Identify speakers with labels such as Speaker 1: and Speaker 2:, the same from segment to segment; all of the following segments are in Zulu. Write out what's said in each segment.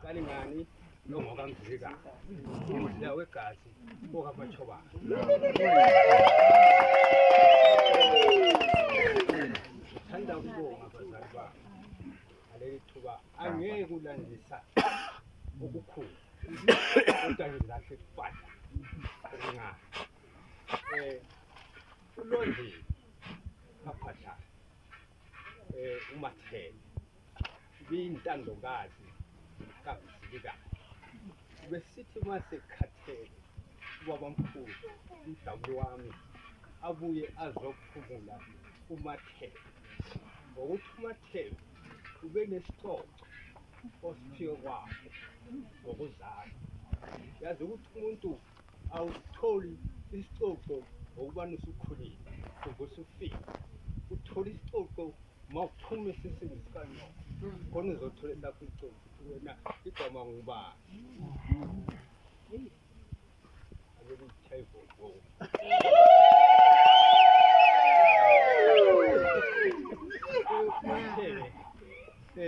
Speaker 1: kalingani nongokamzika umzila wegazi okamachoba thanda ukubonga abazali bami ngaleli thuba angeke ulandisa okukhulu kodwa ngizahle kupata okuncane uLondle kaphatha uMathele biyintandokazi kaMzilika besithi mase khathele ubabamkhulu umdabu wami abuye azophumula uMathele ngokuthi uMathele ube nesixoxo osiphiwe kwakhe ngokuzala yazi ukuthi umuntu awutholi isixoxo ngokubani usukhulile ubusufika uthola isixoxo mawuphuma esiswini sikanyoko khona uzothola lapho isixoxo wena igama ngubani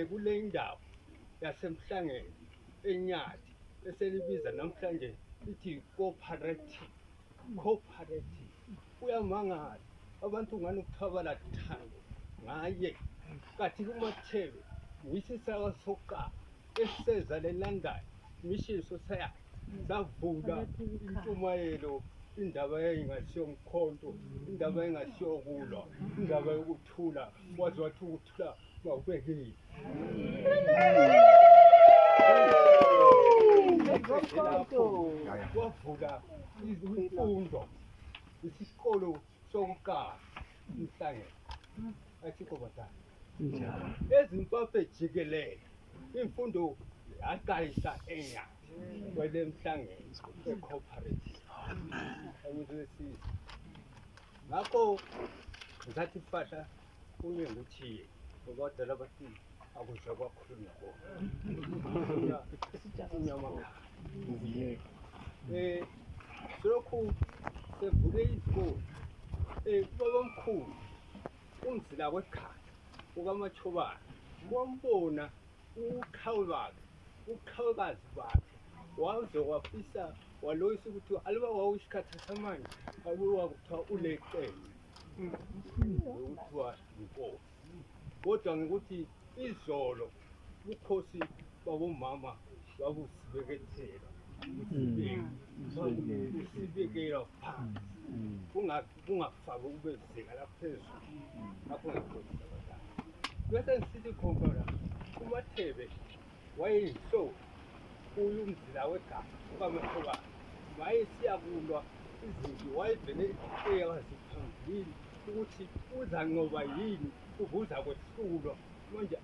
Speaker 1: kule ndawo yasemhlangene eNyathi eselibiza namhlanje ithi cooperative uyamangala abantu ngani ukuthabala thando ngaye kathi kuMathele yisisaka sokuqala eseza leLondon Mission Society savula intshumayelo indaba yayingasiyo umkhonto indaba yayingasiyo kulwa indaba yokuthula wazi wathi ukuthula mawubekile wavula imfundo isikolo sokuqala umhlangene athikho batata ezimpaphe jikelele imfundo yaqalisa eNyathi kwele mhlangene ecooperative ayizwesiza ngakho ngathi fahla kunye nguthiye ngoba dala bathi akuzwa kwakhulunywa bona inyama lokhu sevule izikole babamkhulu umzila wekhaya ukaMachobane wambona uqhawekazi bakhe waze wafisa waloyisa ukuthi aliba wawisikhathi samanje abuwa kuthiwa uleqele ukuthiwa inkosi kodwa ngikuthi izolo ukhosi babomama babusibekethela usibekela phansi ungafaki ube zika laphezulu lapho ngikhosi abadala bese ngisithi khona uMathele wayeyinhloko kuyo umzila wegama ukaMachobane wayesiyakulwa izinto wayevele eyazi phambili ukuthi uzanqoba yini ubuza kwehlulwa manje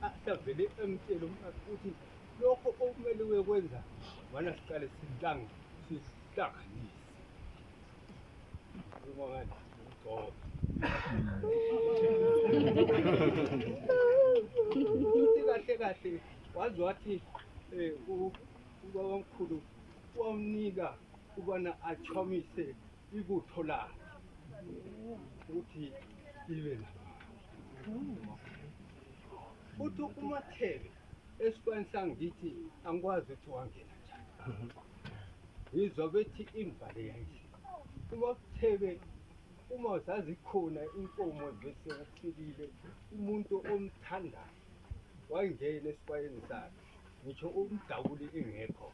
Speaker 1: asavele emtshela ukuthi lokho okumele uyekwenza mana siqale sihlanganise ngomani kahle kahle wazi wathi ubabamkhulu wamnika ubana achomise ibutho lakhe ukuthi ibe uthi uMathele esikwanisaa ngithi angikwazi ukuthi wangena njani ngizobethi imvale yayisi uMathele uma zazikhona inkomo bese kufikile umuntu omthandayo wangena esibayeni sakhe ngisho umdawuli ingekho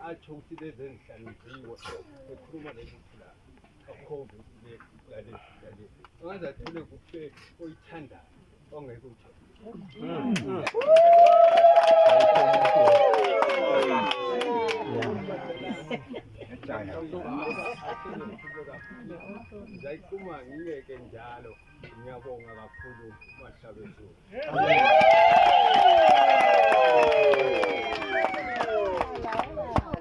Speaker 1: athi ukuthi lezi enhlanu ngiwo ekhuluma leziphila akhobe ngale angazathule kufe oyithandayo ongeke uthi Ngiyayikuma ngiyeke njalo ngiyabonga kakhulu Mahlabezulu